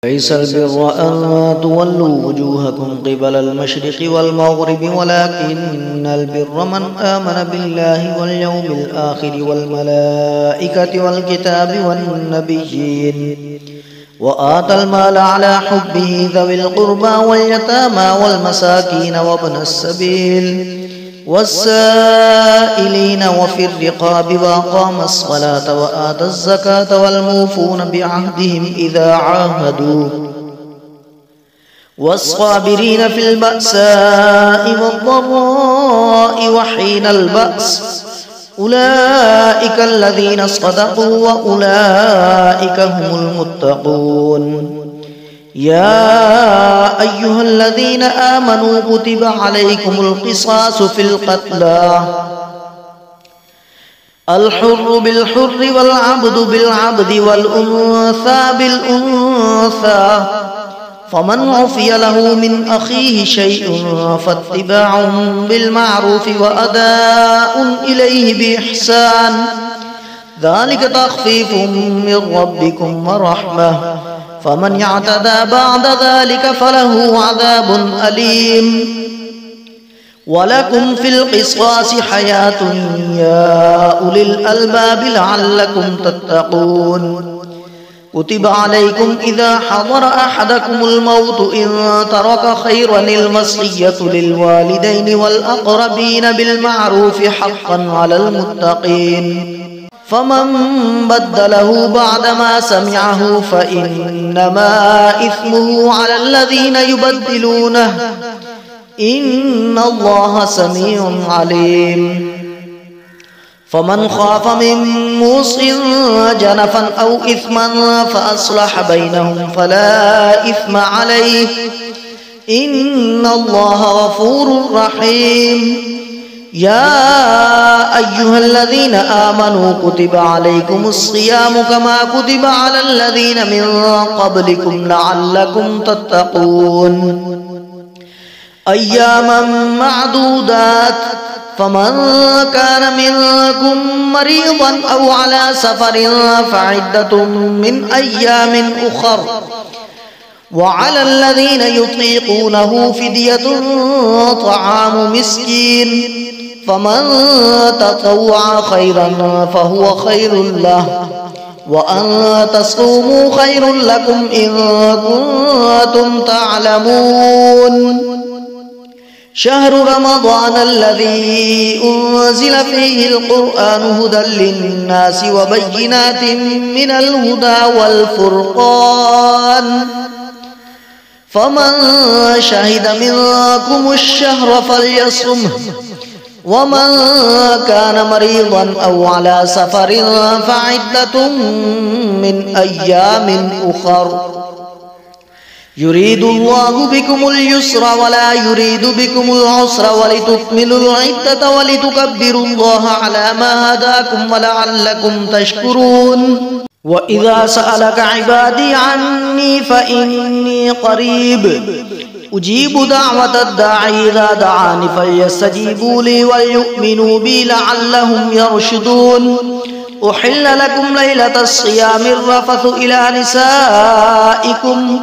ليس البر أن تولوا وجوهكم قبل المشرق والمغرب ولكن البر من آمن بالله واليوم الآخر والملائكة والكتاب والنبيين وآتى المال على حبه ذوي القربى واليتامى والمساكين وابن السبيل والسائلين وفي الرقاب وأقام الصلاة وآتى الزكاة والموفون بعهدهم إذا عاهدوا والصابرين في البأساء والضراء وحين البأس أولئك الذين صدقوا وأولئك هم المتقون. يا أيها الذين آمنوا كتب عليكم القصاص في القتلى الحر بالحر والعبد بالعبد والأنثى بالأنثى فمن عفي له من أخيه شيء فاتباع بالمعروف وأداء إليه بإحسان ذلك تخفيف من ربكم ورحمة فمن اعتدى بعد ذلك فله عذاب أليم. ولكم في القصاص حياة يا أولي الألباب لعلكم تتقون. كتب عليكم إذا حضر أحدكم الموت إن ترك خيرا الوصية للوالدين والأقربين بالمعروف حقا على المتقين فمن بدله بعدما سمعه فإنما إثمه على الذين يبدلونه إن الله سميع عليم. فمن خاف من موص جنفا أو إثما فأصلح بينهم فلا إثم عليه إن الله غفور رحيم. يا أيها الذين آمنوا كتب عليكم الصيام كما كتب على الذين من قبلكم لعلكم تتقون. أياما معدودات فمن كان منكم مريضا أو على سفر فعدة من أيام أخر وعلى الذين يطيقونه فدية طعام مسكين فمن تطوع خيرا فهو خير له وأن تصوموا خير لكم إن كنتم تعلمون. شهر رمضان الذي أنزل فيه القرآن هدى للناس وبينات من الهدى والفرقان فمن شهد منكم الشهر فليصمه ومن كان مريضا أو على سفر فعدة من أيام أخر يريد الله بكم اليسر ولا يريد بكم العسر ولتكملوا العدة ولتكبروا الله على ما هداكم ولعلكم تشكرون. وإذا سألك عبادي عني فإني قريب أجيب دعوة الداعي إذا دعاني فليستجيبوا لي وليؤمنوا بي لعلهم يرشدون. أحل لكم ليلة الصيام الرفث إلى نسائكم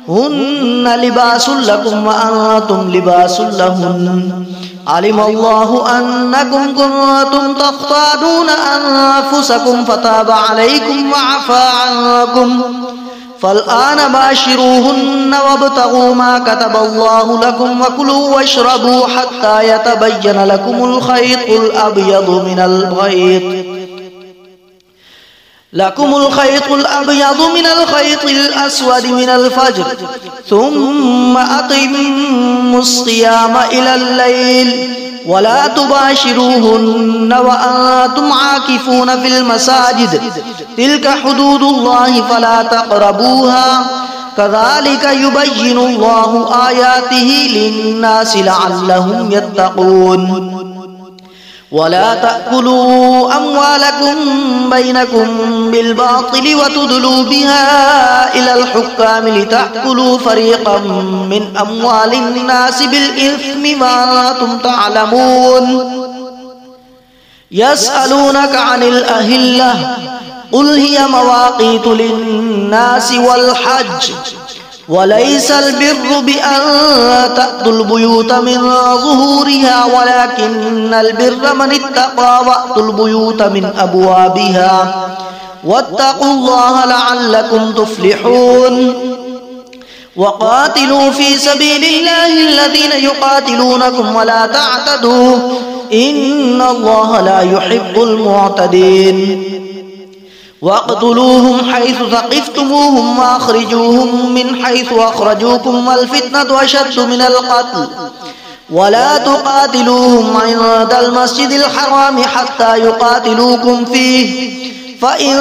هن لباس لكم وأنتم لباس لهن علم الله أنكم كنتم تختانون أنفسكم فتاب عليكم وعفى عنكم فالآن باشروهن وابتغوا ما كتب الله لكم وكلوا واشربوا حتى يتبين لكم الخيط الأبيض من الخيط الأسود من الفجر ثم أتموا الصيام إلى الليل ولا تباشروهن وأنتم عاكفون في المساجد تلك حدود الله فلا تقربوها كذلك يبين الله آياته للناس لعلهم يتقون. ولا تأكلوا أموالكم بينكم بالباطل وتدلوا بها إلى الحكام لتأكلوا فريقا من أموال الناس بالإثم وأنتم تعلمون. يسألونك عن الأهلة قل هي مواقيت للناس والحج وليس البر بأن تأتوا البيوت من ظهورها ولكن البر من اتقى وأتوا البيوت من أبوابها واتقوا الله لعلكم تفلحون وقاتلوا في سبيل الله الذين يقاتلونكم ولا تعتدوا إن الله لا يحب المعتدين واقتلوهم حيث ثقفتموهم وأخرجوهم من حيث أخرجوكم والفتنة أشد من القتل ولا تقاتلوهم عند المسجد الحرام حتى يقاتلوكم فيه فإن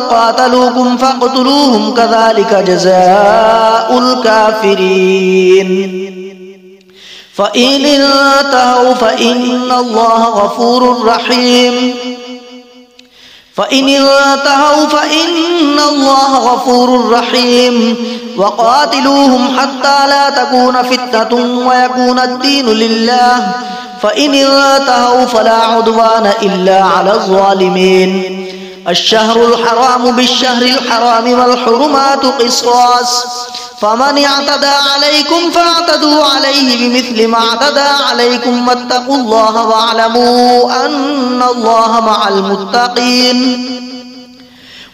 قاتلوكم فاقتلوهم كذلك جزاء الكافرين فإن انتهوا فإن الله غفور رحيم وقاتلوهم حتى لا تكون فتنة ويكون الدين لله فإن انتهوا فلا عدوان إلا على الظالمين الشهر الحرام بالشهر الحرام والحرمات قصاص فمن اعتدى عليكم فاعتدوا عليه بمثل ما اعتدى عليكم واتقوا الله واعلموا أن الله مع المتقين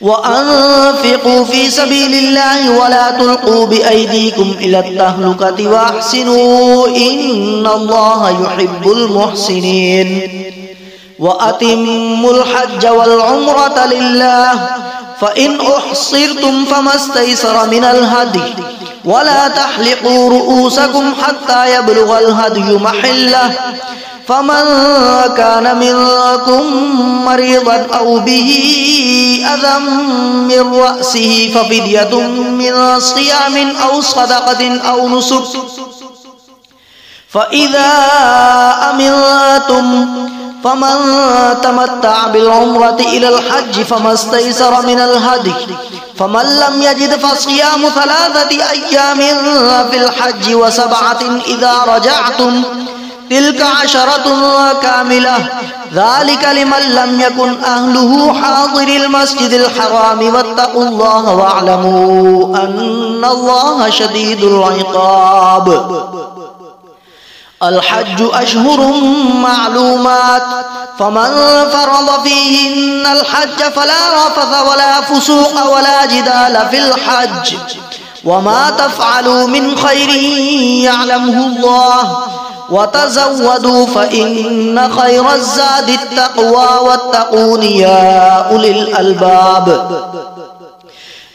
وأنفقوا في سبيل الله ولا تلقوا بأيديكم إلى التهلكة وأحسنوا إن الله يحب المحسنين وأتموا الحج والعمرة لله فإن أحصرتم فما استيسر من الهدي ولا تحلقوا رؤوسكم حتى يبلغ الهدي محله فمن كان منكم مريضا أو به أذى من رأسه ففدية من صيام أو صدقة أو نسك فإذا أمنتم فمن تمتع بالعمرة إلى الحج فما استيسر من الهدي فمن لم يجد فصيام 3 أيام في الحج و7 إذا رجعتم تلك 10 كاملة ذلك لمن لم يكن أهله حاضر المسجد الحرام واتقوا الله واعلموا أن الله شديد العقاب الحج أشهر معلومات فمن فرض فيهن الحج فلا رفث ولا فسوق ولا جدال في الحج وما تفعلوا من خير يعلمه الله وتزودوا فإن خير الزاد التقوى واتقون يا أولي الألباب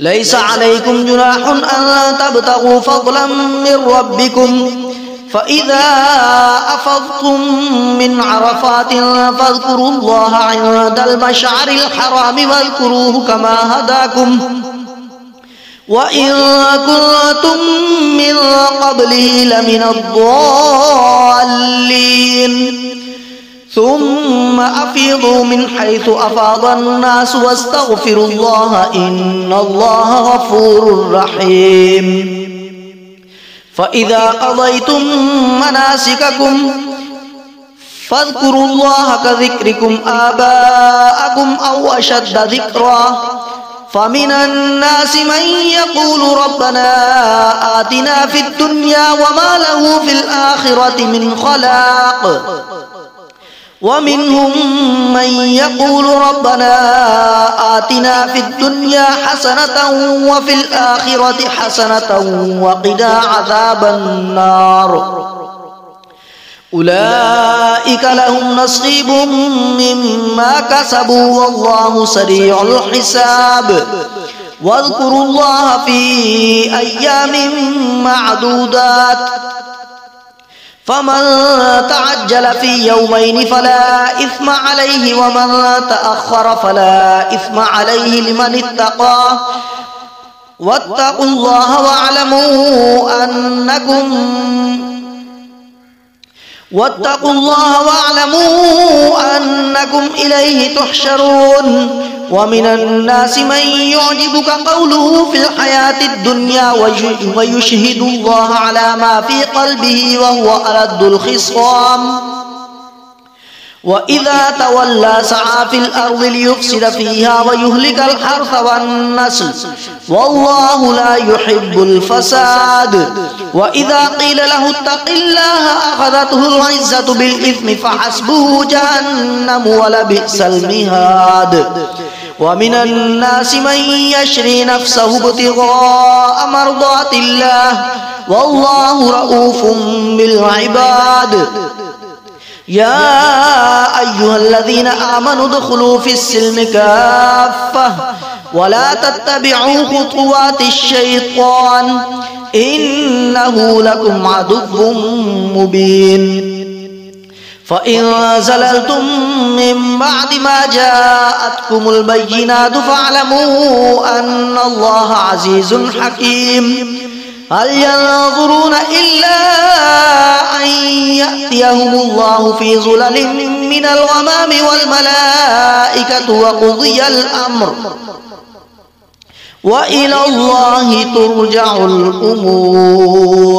ليس عليكم جناح أن تبتغوا فضلا من ربكم فإذا أفضتم من عرفات فاذكروا الله عند المشعر الحرام واذكروه كما هداكم وإن كنتم من قبله لمن الضالين ثم أفيضوا من حيث أفاض الناس واستغفروا الله إن الله غفور رحيم فإذا قضيتم مناسككم فاذكروا الله كذكركم آباءكم أو أشد ذكرا فمن الناس من يقول ربنا آتنا في الدنيا وما له في الآخرة من خلاق ومنهم من يقول ربنا آتنا في الدنيا حسنة وفي الآخرة حسنة وقنا عذاب النار أولئك لهم نصيب مما كسبوا والله سريع الحساب واذكروا الله في أيام معدودات فمن تعجل في يومين فلا إثم عليه ومن تأخر فلا إثم عليه لمن اتقى واتقوا الله واعلموا أنكم إليه تحشرون ومن الناس من يعجبك قوله في الحياة الدنيا ويشهد الله على ما في قلبه وهو ألد الخصام وإذا تولى سعى في الأرض ليفسد فيها ويهلك الحرث والنسل والله لا يحب الفساد وإذا قيل له اتق الله أخذته العزة بالإثم فحسبه جهنم ولبئس المهاد ومن الناس من يشري نفسه ابتغاء مرضات الله والله رؤوف بالعباد يا أيها الذين آمنوا ادخلوا في السلم كافة ولا تتبعوا خطوات الشيطان إنه لكم عدو مبين فإن زللتم من بعد ما جاءتكم البينات فاعلموا أن الله عزيز حكيم هل ينظرون إلا أن يأتيهم الله في ظلل من الغمام والملائكة وقضي الأمر وإلى الله ترجع الأمور